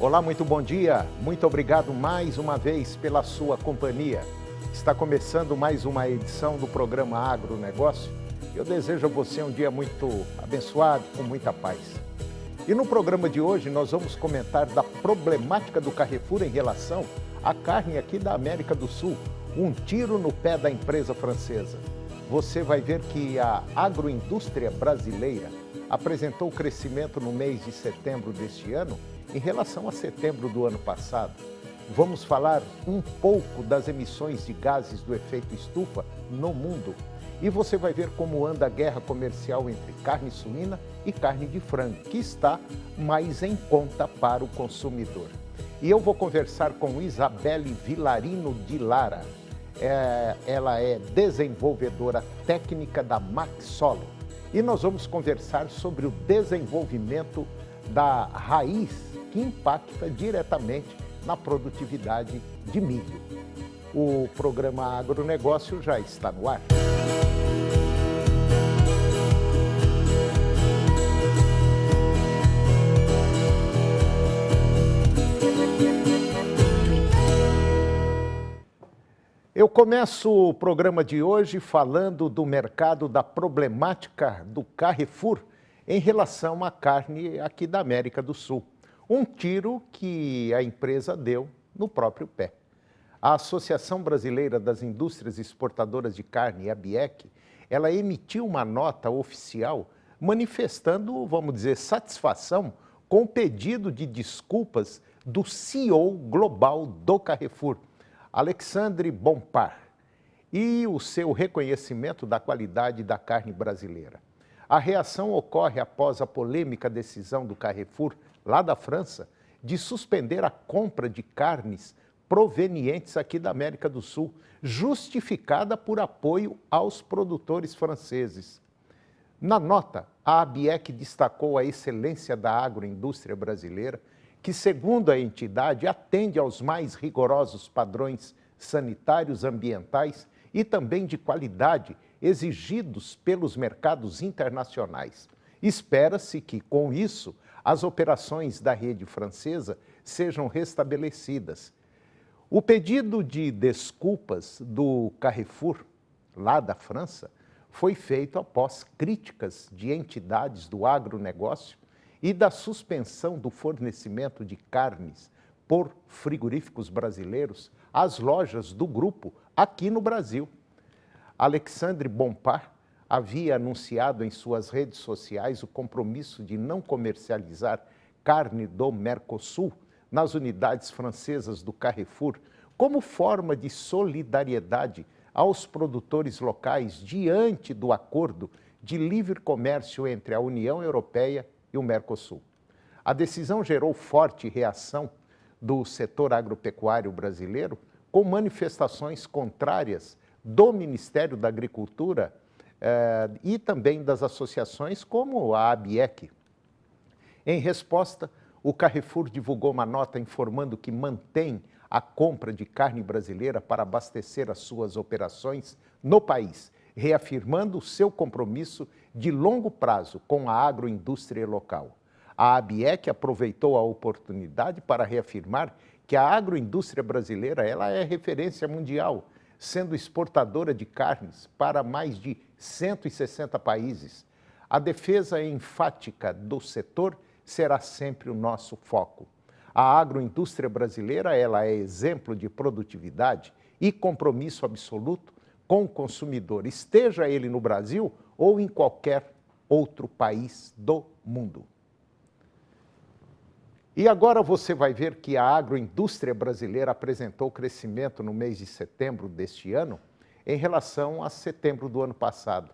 Olá, muito bom dia. Muito obrigado mais uma vez pela sua companhia. Está começando mais uma edição do programa Agronegócio. Eu desejo a você um dia muito abençoado, com muita paz. E no programa de hoje nós vamos comentar da problemática do Carrefour em relação à carne aqui da América do Sul. Um tiro no pé da empresa francesa. Você vai ver que a agroindústria brasileira apresentou crescimento no mês de setembro deste ano em relação a setembro do ano passado. Vamos falar um pouco das emissões de gases do efeito estufa no mundo. E você vai ver como anda a guerra comercial entre carne suína e carne de frango, que está mais em conta para o consumidor. E eu vou conversar com Isabelle Vilarino de Lara. Ela é desenvolvedora técnica da Maxolo. E nós vamos conversar sobre o desenvolvimento da raiz que impacta diretamente na produtividade de milho. O programa Agronegócio já está no ar. Eu começo o programa de hoje falando do mercado, da problemática do Carrefour em relação à carne aqui da América do Sul. Um tiro que a empresa deu no próprio pé. A Associação Brasileira das Indústrias Exportadoras de Carne, a ABIEC, ela emitiu uma nota oficial manifestando, vamos dizer, satisfação com o pedido de desculpas do CEO global do Carrefour, Alexandre Bompard, e o seu reconhecimento da qualidade da carne brasileira. A reação ocorre após a polêmica decisão do Carrefour, lá da França, de suspender a compra de carnes provenientes aqui da América do Sul, justificada por apoio aos produtores franceses. Na nota, a ABIEC destacou a excelência da agroindústria brasileira, que, segundo a entidade, atende aos mais rigorosos padrões sanitários, ambientais e também de qualidade exigidos pelos mercados internacionais. Espera-se que, com isso, as operações da rede francesa sejam restabelecidas. O pedido de desculpas do Carrefour, lá da França, foi feito após críticas de entidades do agronegócio e da suspensão do fornecimento de carnes por frigoríficos brasileiros às lojas do grupo aqui no Brasil. Alexandre Bompard havia anunciado em suas redes sociais o compromisso de não comercializar carne do Mercosul nas unidades francesas do Carrefour, como forma de solidariedade aos produtores locais diante do acordo de livre comércio entre a União Europeia e o Mercosul. A decisão gerou forte reação do setor agropecuário brasileiro, com manifestações contrárias do Ministério da Agricultura e também das associações como a ABIEC. Em resposta, o Carrefour divulgou uma nota informando que mantém a compra de carne brasileira para abastecer as suas operações no país, reafirmando o seu compromisso de longo prazo com a agroindústria local. A ABIEC aproveitou a oportunidade para reafirmar que a agroindústria brasileira ela é referência mundial, sendo exportadora de carnes para mais de 160 países. A defesa enfática do setor será sempre o nosso foco. A agroindústria brasileira ela é exemplo de produtividade e compromisso absoluto com o consumidor, esteja ele no Brasil ou em qualquer outro país do mundo. E agora você vai ver que a agroindústria brasileira apresentou crescimento no mês de setembro deste ano em relação a setembro do ano passado.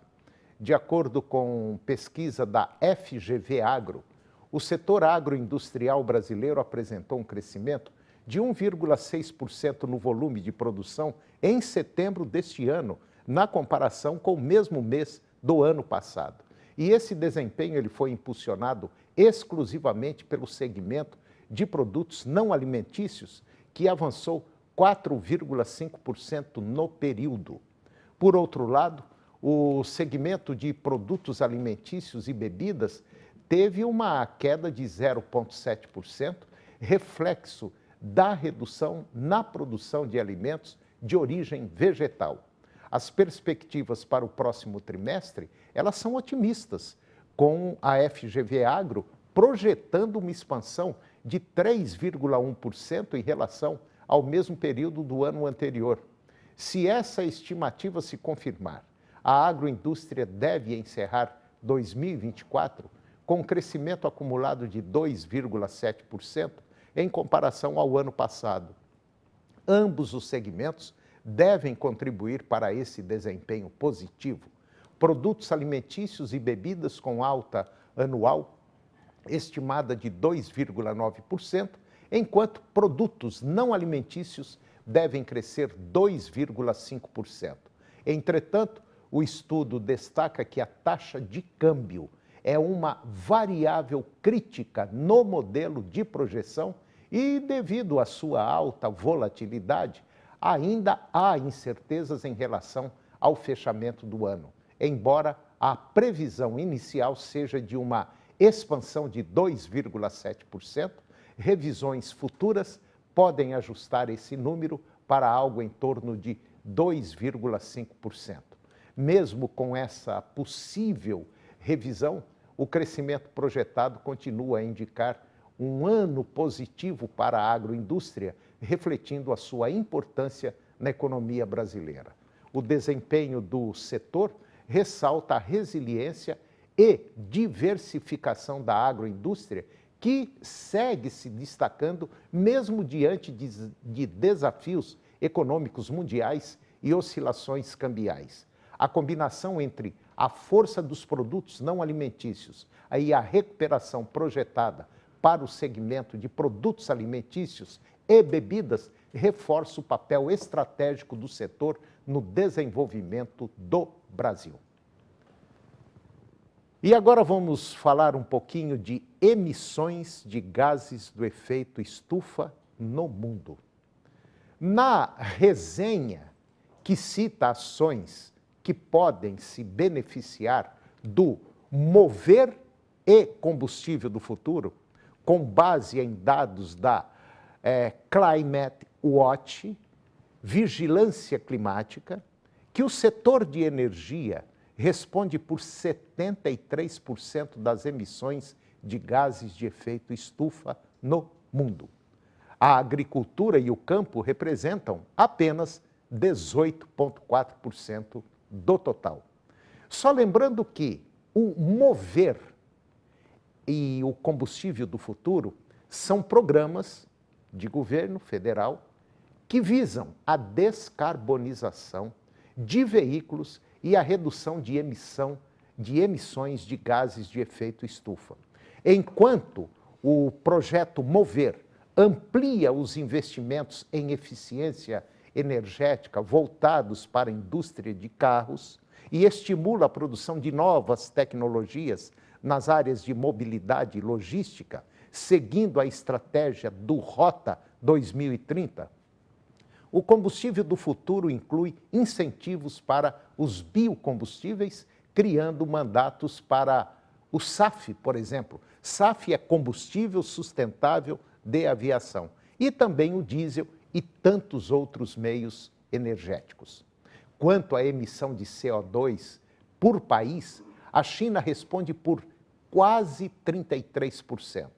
De acordo com pesquisa da FGV Agro, o setor agroindustrial brasileiro apresentou um crescimento de 1,6% no volume de produção em setembro deste ano, na comparação com o mesmo mês do ano passado. E esse desempenho ele foi impulsionado exclusivamente pelo segmento de produtos não alimentícios, que avançou 4,5% no período. Por outro lado, o segmento de produtos alimentícios e bebidas teve uma queda de 0,7%, reflexo da redução na produção de alimentos de origem vegetal. As perspectivas para o próximo trimestre, elas são otimistas, com a FGV Agro projetando uma expansão de 3,1% em relação ao mesmo período do ano anterior. Se essa estimativa se confirmar, a agroindústria deve encerrar 2024 com um crescimento acumulado de 2,7% em comparação ao ano passado. Ambos os segmentos devem contribuir para esse desempenho positivo. Produtos alimentícios e bebidas com alta anual estimada de 2,9%, enquanto produtos não alimentícios devem crescer 2,5%. Entretanto, o estudo destaca que a taxa de câmbio é uma variável crítica no modelo de projeção e, devido à sua alta volatilidade, ainda há incertezas em relação ao fechamento do ano, embora a previsão inicial seja de uma expansão de 2,7%, revisões futuras podem ajustar esse número para algo em torno de 2,5%. Mesmo com essa possível revisão, o crescimento projetado continua a indicar um ano positivo para a agroindústria, refletindo a sua importância na economia brasileira. O desempenho do setor ressalta a resiliência e diversificação da agroindústria, que segue se destacando mesmo diante de desafios econômicos mundiais e oscilações cambiais. A combinação entre a força dos produtos não alimentícios e a recuperação projetada para o segmento de produtos alimentícios e bebidas reforça o papel estratégico do setor no desenvolvimento do Brasil. E agora vamos falar um pouquinho de emissões de gases do efeito estufa no mundo. Na resenha que cita ações que podem se beneficiar do mover e combustível do futuro, com base em dados da Climate Watch, Vigilância Climática, que o setor de energia responde por 73% das emissões de gases de efeito estufa no mundo. A agricultura e o campo representam apenas 18,4% do total. Só lembrando que o mover e o combustível do futuro são programas de governo federal que visam a descarbonização de veículos e a redução de emissões de gases de efeito estufa. Enquanto o projeto Mover amplia os investimentos em eficiência energética voltados para a indústria de carros e estimula a produção de novas tecnologias nas áreas de mobilidade e logística, seguindo a estratégia do Rota 2030, o combustível do futuro inclui incentivos para os biocombustíveis, criando mandatos para o SAF, por exemplo. SAF é combustível sustentável de aviação, e também o diesel e tantos outros meios energéticos. Quanto à emissão de CO2 por país, a China responde por quase 33%.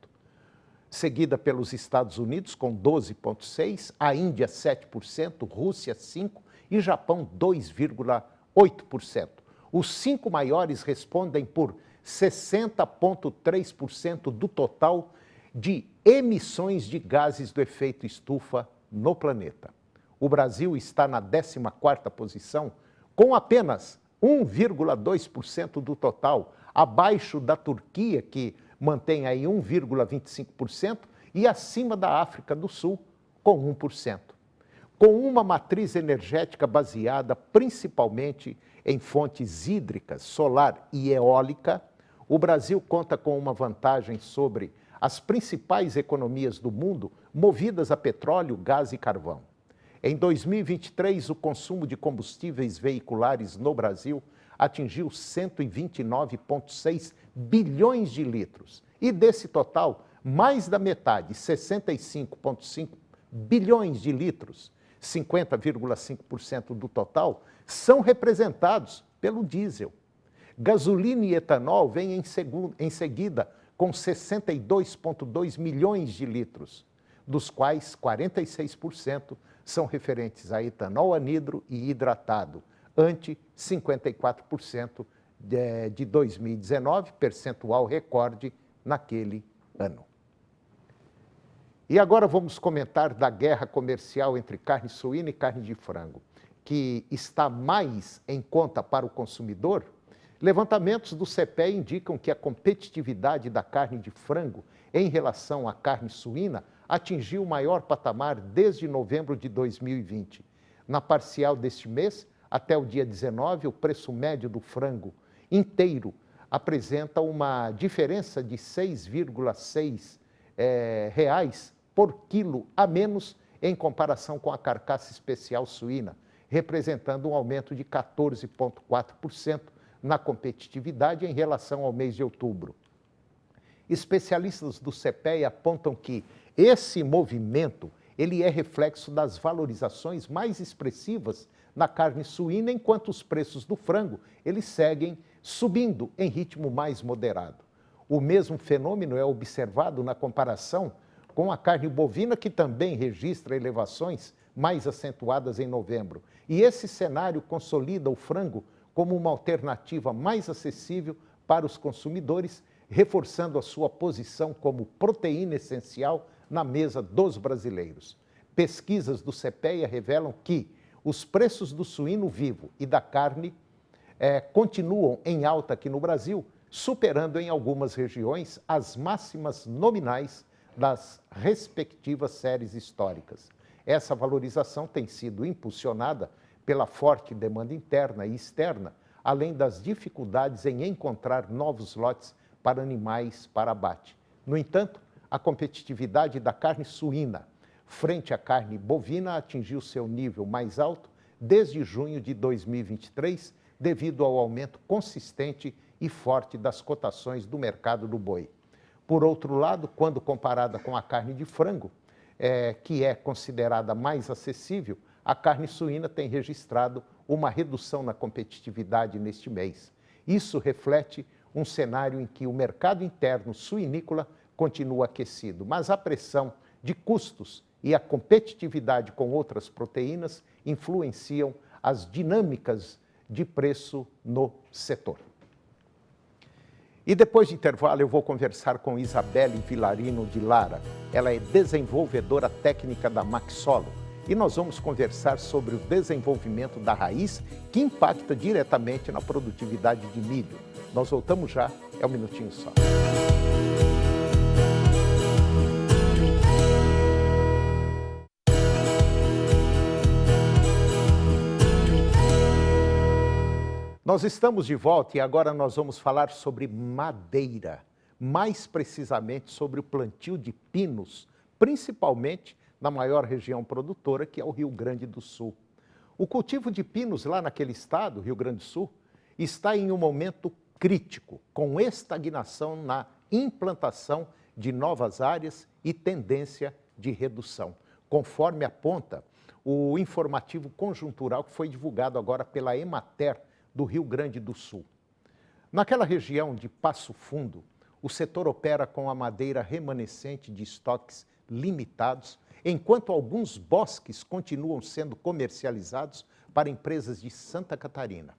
Seguida pelos Estados Unidos, com 12,6%, a Índia, 7%, Rússia, 5% e Japão, 2,8%. Os 5 maiores respondem por 60,3% do total de emissões de gases do efeito estufa no planeta. O Brasil está na 14ª posição, com apenas 1,2% do total, abaixo da Turquia, que mantém aí 1,25%, e acima da África do Sul, com 1%. Com uma matriz energética baseada principalmente em fontes hídricas, solar e eólica, o Brasil conta com uma vantagem sobre as principais economias do mundo movidas a petróleo, gás e carvão. Em 2023, o consumo de combustíveis veiculares no Brasil atingiu 129,6 bilhões de litros. E desse total, Mais da metade, 65,5 bilhões de litros, 50,5% do total, são representados pelo diesel. Gasolina e etanol vêm em seguida com 62,2 milhões de litros, dos quais 46% são referentes a etanol anidro e hidratado, ante 54% de 2019, percentual recorde naquele ano. E agora vamos comentar da guerra comercial entre carne suína e carne de frango, que está mais em conta para o consumidor. Levantamentos do CPEA indicam que a competitividade da carne de frango em relação à carne suína atingiu o maior patamar desde novembro de 2020. Na parcial deste mês, até o dia 19, o preço médio do frango inteiro apresenta uma diferença de 6,6 reais por quilo a menos em comparação com a carcaça especial suína, representando um aumento de 14,4% na competitividade em relação ao mês de outubro. Especialistas do CPEA apontam que esse movimento ele é reflexo das valorizações mais expressivas na carne suína, enquanto os preços do frango eles seguem subindo em ritmo mais moderado. O mesmo fenômeno é observado na comparação com a carne bovina, que também registra elevações mais acentuadas em novembro. E esse cenário consolida o frango como uma alternativa mais acessível para os consumidores, reforçando a sua posição como proteína essencial na mesa dos brasileiros. Pesquisas do CPEA revelam que os preços do suíno vivo e da carne continuam em alta aqui no Brasil, superando em algumas regiões as máximas nominais das respectivas séries históricas. Essa valorização tem sido impulsionada pela forte demanda interna e externa, além das dificuldades em encontrar novos lotes para animais para abate. No entanto, a competitividade da carne suína frente à carne bovina atingiu seu nível mais alto desde junho de 2023, devido ao aumento consistente e forte das cotações do mercado do boi. Por outro lado, quando comparada com a carne de frango, que é considerada mais acessível, a carne suína tem registrado uma redução na competitividade neste mês. Isso reflete um cenário em que o mercado interno suinícola continua aquecido, mas a pressão de custos e a competitividade com outras proteínas influenciam as dinâmicas de preço no setor. E depois de intervalo eu vou conversar com Isabelle Vilarino de Lara. Ela é desenvolvedora técnica da Maxolo e nós vamos conversar sobre o desenvolvimento da raiz que impacta diretamente na produtividade de milho. Nós voltamos já, é um minutinho só. Nós estamos de volta e agora nós vamos falar sobre madeira, mais precisamente sobre o plantio de pinos, principalmente na maior região produtora, que é o Rio Grande do Sul. O cultivo de pinos lá naquele estado, Rio Grande do Sul, está em um momento crítico, com estagnação na implantação de novas áreas e tendência de redução, conforme aponta o informativo conjuntural que foi divulgado agora pela Emater, do Rio Grande do Sul. Naquela região de Passo Fundo, o setor opera com a madeira remanescente de estoques limitados, enquanto alguns bosques continuam sendo comercializados para empresas de Santa Catarina.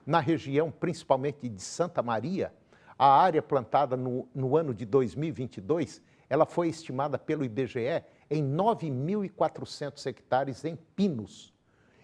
Na região, principalmente de Santa Maria, a área plantada no ano de 2022, ela foi estimada pelo IBGE em 9.400 hectares em pinos.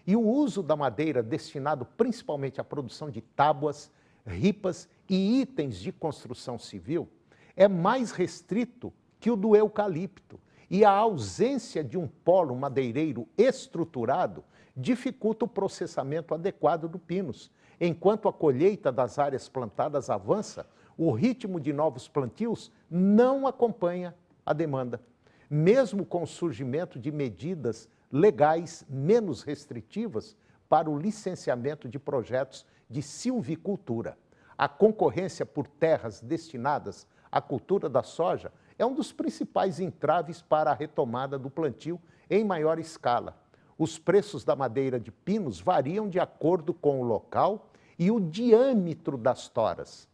E o uso da madeira destinado principalmente à produção de tábuas, ripas e itens de construção civil é mais restrito que o do eucalipto. E a ausência de um polo madeireiro estruturado dificulta o processamento adequado do pinos. Enquanto a colheita das áreas plantadas avança, o ritmo de novos plantios não acompanha a demanda. Mesmo com o surgimento de medidas legais menos restritivas para o licenciamento de projetos de silvicultura. A concorrência por terras destinadas à cultura da soja é um dos principais entraves para a retomada do plantio em maior escala. Os preços da madeira de pinos variam de acordo com o local e o diâmetro das toras.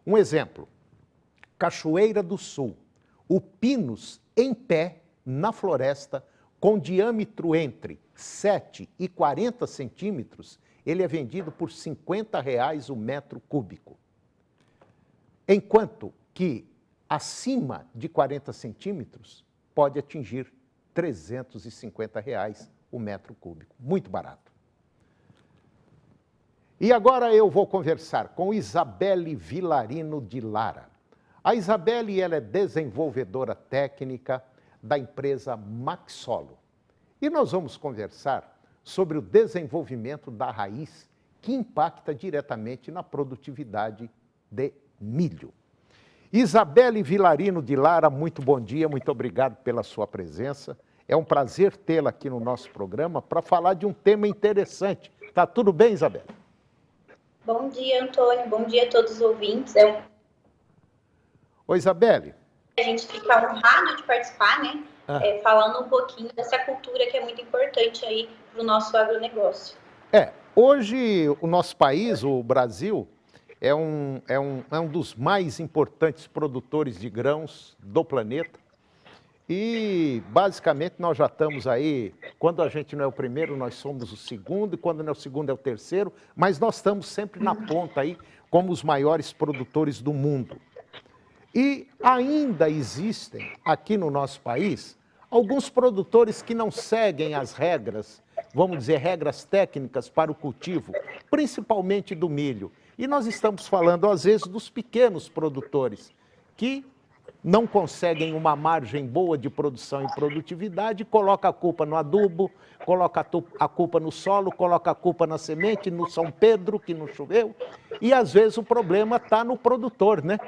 Um exemplo, Cachoeira do Sul. O pinus em pé, na floresta, com diâmetro entre 7 e 40 centímetros, ele é vendido por R$ 50,00 o metro cúbico. Enquanto que acima de 40 centímetros pode atingir R$ 350,00 o metro cúbico. Muito barato. E agora eu vou conversar com Isabelle Vilarino de Lara. A Isabelle, ela é desenvolvedora técnica da empresa Maxolo. E nós vamos conversar sobre o desenvolvimento da raiz que impacta diretamente na produtividade de milho. Isabelle Vilarino de Lara, muito bom dia, muito obrigado pela sua presença. É um prazer tê-la aqui no nosso programa para falar de um tema interessante. Tá tudo bem, Isabelle? Bom dia, Antônio. Bom dia a todos os ouvintes. Oi, Isabelle. A gente fica honrado de participar, né? Falando um pouquinho dessa cultura que é muito importante aí para o nosso agronegócio. Hoje o nosso país, o Brasil, é um dos mais importantes produtores de grãos do planeta. E, basicamente, nós já estamos aí, quando a gente não é o primeiro, nós somos o segundo, e quando não é o segundo, é o terceiro, mas nós estamos sempre na ponta aí, como os maiores produtores do mundo. E ainda existem, aqui no nosso país, alguns produtores que não seguem as regras, vamos dizer, regras técnicas para o cultivo, principalmente do milho. E nós estamos falando, às vezes, dos pequenos produtores, que não conseguem uma margem boa de produção e produtividade, coloca a culpa no adubo, coloca a culpa no solo, coloca a culpa na semente, no São Pedro, que não choveu, e às vezes o problema está no produtor, né?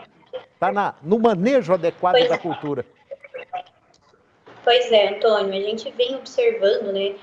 Está no manejo adequado da cultura. Pois é, Antônio, a gente vem observando, né?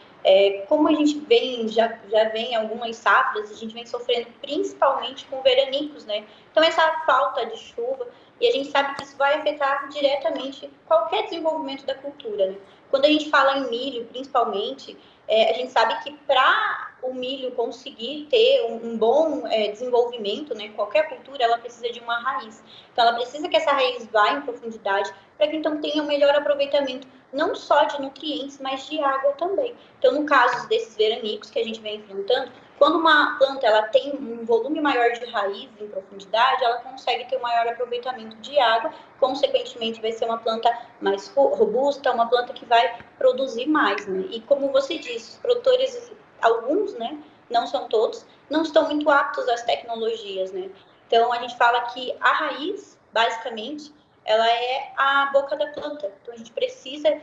Como a gente já vem algumas safras, a gente vem sofrendo principalmente com veranicos, né? Então, essa falta de chuva, e a gente sabe que isso vai afetar diretamente qualquer desenvolvimento da cultura, né? Quando a gente fala em milho, principalmente, a gente sabe que para o milho conseguir ter um bom desenvolvimento, né? Qualquer cultura, ela precisa de uma raiz. Então, ela precisa que essa raiz vá em profundidade para que, então, tenha um melhor aproveitamento não só de nutrientes, mas de água também. Então, no caso desses veranicos que a gente vem enfrentando, quando uma planta ela tem um volume maior de raiz em profundidade, ela consegue ter um maior aproveitamento de água, consequentemente vai ser uma planta mais robusta, uma planta que vai produzir mais, né? E como você disse, os produtores, alguns, né, não são todos, não estão muito aptos às tecnologias, né? Então, a gente fala que a raiz, basicamente, ela é a boca da planta. Então, a gente precisa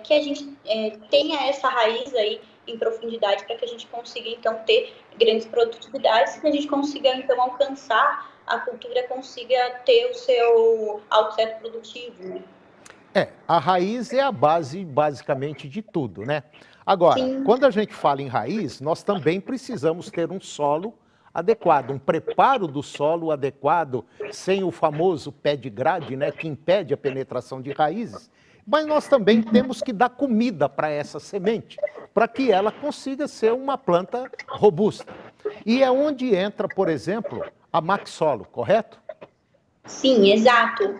que a gente tenha essa raiz aí em profundidade para que a gente consiga, então, ter grandes produtividades e que a gente consiga, então, alcançar a cultura, consiga ter o seu outset produtivo, né? A raiz é a base, basicamente, de tudo, né? Agora, Sim. Quando a gente fala em raiz, nós também precisamos ter um solo adequado, um preparo do solo adequado, sem o famoso pé de grade, né, que impede a penetração de raízes. Mas nós também temos que dar comida para essa semente, para que ela consiga ser uma planta robusta. E é onde entra, por exemplo, a Maxolo, correto? Sim, exato,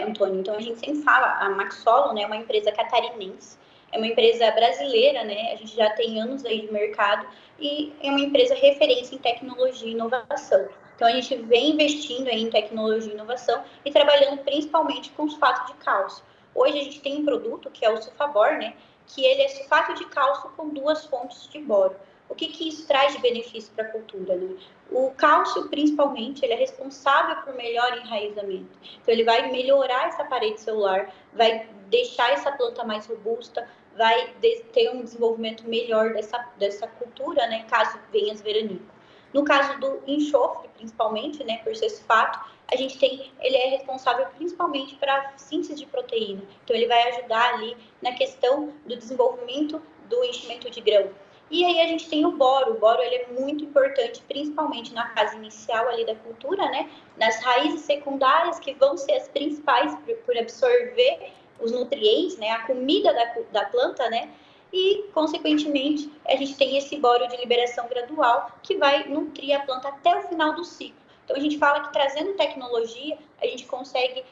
Antônio. Então, a gente sempre fala, a Maxolo, né, é uma empresa catarinense, é uma empresa brasileira, né? A gente já tem anos aí de mercado e é uma empresa referência em tecnologia e inovação. Então, a gente vem investindo aí em tecnologia e inovação e trabalhando principalmente com sulfato de cálcio. Hoje, a gente tem um produto que é o Sulfabor, né? Que ele é sulfato de cálcio com 2 fontes de boro. O que isso traz de benefício para a cultura, né? O cálcio, principalmente, ele é responsável por melhor enraizamento. Então, ele vai melhorar essa parede celular, vai deixar essa planta mais robusta, vai ter um desenvolvimento melhor dessa cultura, né, caso venha as veranico. No caso do enxofre, principalmente, né, por ser sulfato, ele é responsável principalmente para síntese de proteína. Então, ele vai ajudar ali na questão do desenvolvimento do enchimento de grão. E aí a gente tem o boro. O boro ele é muito importante, principalmente na fase inicial ali da cultura, né? Nas raízes secundárias, que vão ser as principais por absorver os nutrientes, né? A comida da planta, né? E, consequentemente, a gente tem esse boro de liberação gradual que vai nutrir a planta até o final do ciclo. Então, a gente fala que trazendo tecnologia, a gente consegue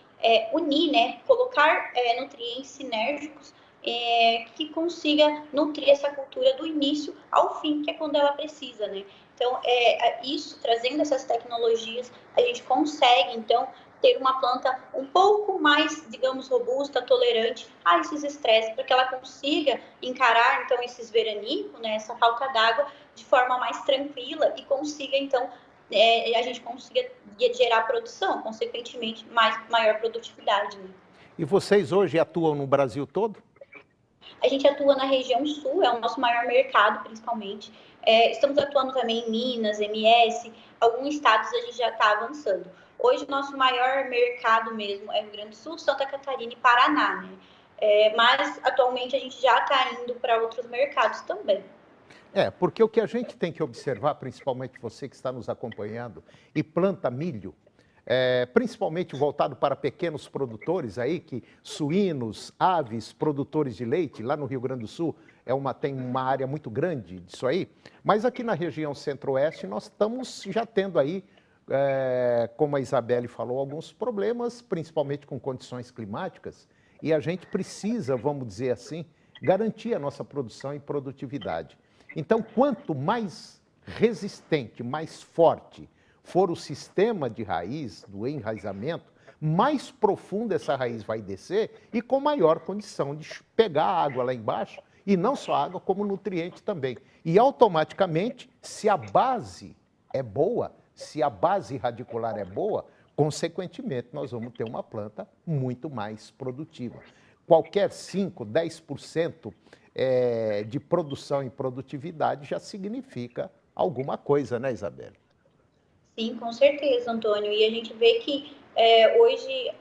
unir, né? Colocar nutrientes sinérgicos que consiga nutrir essa cultura do início ao fim, que é quando ela precisa, né? Então, isso, trazendo essas tecnologias, a gente consegue, então, ter uma planta um pouco mais, digamos, robusta, tolerante a esses estresses, para que ela consiga encarar, então, esses veranicos, né, essa falta d'água, de forma mais tranquila e consiga, então, a gente consiga gerar produção, consequentemente, maior produtividade. Né? E vocês hoje atuam no Brasil todo? A gente atua na região sul, é o nosso maior mercado, principalmente. Estamos atuando também em Minas, MS, alguns estados a gente já está avançando. Hoje, o nosso maior mercado mesmo é Rio Grande do Sul, Santa Catarina e Paraná, né? Mas, atualmente, a gente já está indo para outros mercados também. Porque o que a gente tem que observar, principalmente você que está nos acompanhando e planta milho, principalmente voltado para pequenos produtores aí, que suínos, aves, produtores de leite, lá no Rio Grande do Sul tem uma área muito grande disso aí, mas aqui na região centro-oeste nós estamos já tendo aí, como a Isabelle falou, alguns problemas, principalmente com condições climáticas, e a gente precisa, vamos dizer assim, garantir a nossa produção e produtividade. Então, quanto mais resistente, mais forte for o sistema de raiz, do enraizamento, mais profundo essa raiz vai descer e com maior condição de pegar a água lá embaixo, e não só água, como nutriente também. E automaticamente, se a base é boa, se a base radicular é boa, consequentemente nós vamos ter uma planta muito mais produtiva. Qualquer 5, 10% de produção e produtividade já significa alguma coisa, né, Isabelle? Sim, com certeza, Antônio. E a gente vê que hoje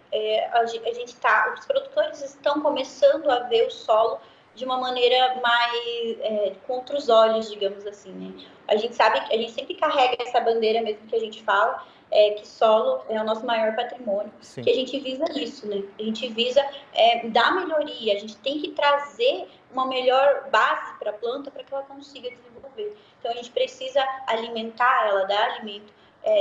a gente os produtores estão começando a ver o solo de uma maneira mais com outros olhos, digamos assim, né? A gente sabe que a gente sempre carrega essa bandeira mesmo que a gente fala, que solo é o nosso maior patrimônio, Sim. que a gente visa isso, né? A gente visa dar melhoria, a gente tem que trazer uma melhor base para a planta para que ela consiga desenvolver. Então a gente precisa alimentar ela, dar alimento,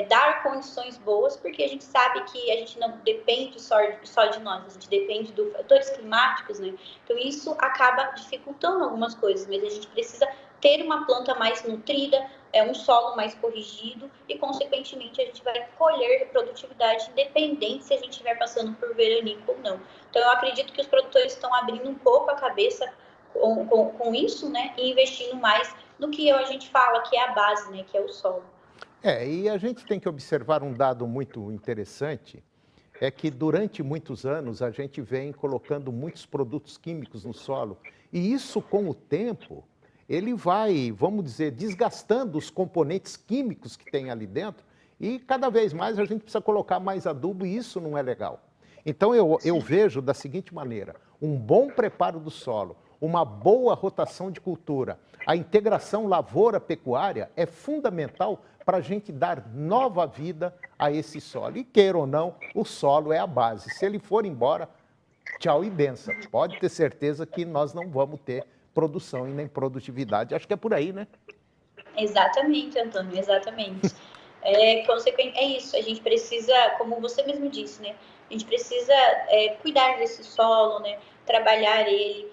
dar condições boas, porque a gente sabe que a gente não depende só de nós, a gente depende dos fatores climáticos, né? Então isso acaba dificultando algumas coisas, mas a gente precisa ter uma planta mais nutrida, um solo mais corrigido e, consequentemente, a gente vai colher produtividade independente se a gente estiver passando por veranico ou não. Então eu acredito que os produtores estão abrindo um pouco a cabeça com isso, né? E investindo mais no que a gente fala que é a base, né? Que é o solo. E a gente tem que observar um dado muito interessante, é que durante muitos anos a gente vem colocando muitos produtos químicos no solo, e isso com o tempo, ele vai, vamos dizer, desgastando os componentes químicos que tem ali dentro, e cada vez mais a gente precisa colocar mais adubo, e isso não é legal. Então eu vejo da seguinte maneira, um bom preparo do solo, uma boa rotação de cultura, a integração lavoura-pecuária é fundamental para a gente dar nova vida a esse solo. E queira ou não, o solo é a base. Se ele for embora, tchau e benção. Pode ter certeza que nós não vamos ter produção e nem produtividade. Acho que é por aí, né? Exatamente, Antônio, exatamente. É isso, a gente precisa, como você mesmo disse, né? A gente precisa cuidar desse solo, né? Trabalhar ele,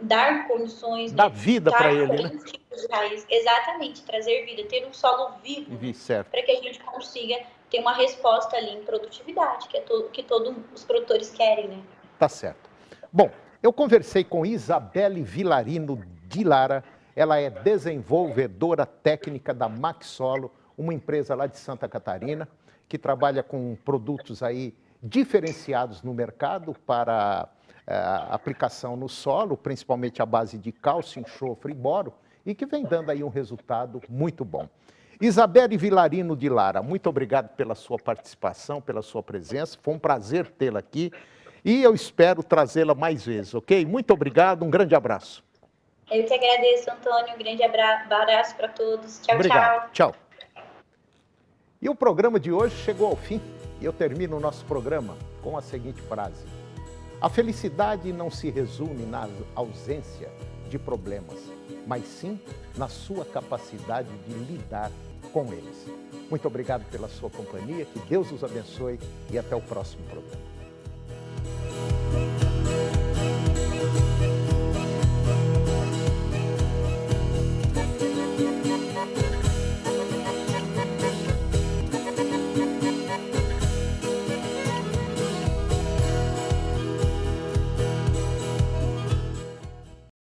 dar condições, dar né? vida para ele, né? Tipos de raiz. Exatamente, trazer vida, ter um solo vivo, né? Para que a gente consiga ter uma resposta ali em produtividade, que é que todos os produtores querem, né? Tá certo. Bom, eu conversei com Isabelle Vilarino de Lara, ela é desenvolvedora técnica da Maxolo, uma empresa lá de Santa Catarina, que trabalha com produtos aí diferenciados no mercado para aplicação no solo, principalmente à base de cálcio, enxofre e boro, e que vem dando aí um resultado muito bom. Isabelle Vilarino de Lara, muito obrigado pela sua participação, pela sua presença, foi um prazer tê-la aqui e eu espero trazê-la mais vezes, ok? Muito obrigado, um grande abraço. Eu que agradeço, Antônio. Um grande abraço para todos. Tchau, Obrigado. tchau. Tchau. E o programa de hoje chegou ao fim. E eu termino o nosso programa com a seguinte frase: a felicidade não se resume na ausência de problemas, mas sim na sua capacidade de lidar com eles. Muito obrigado pela sua companhia, que Deus os abençoe e até o próximo programa.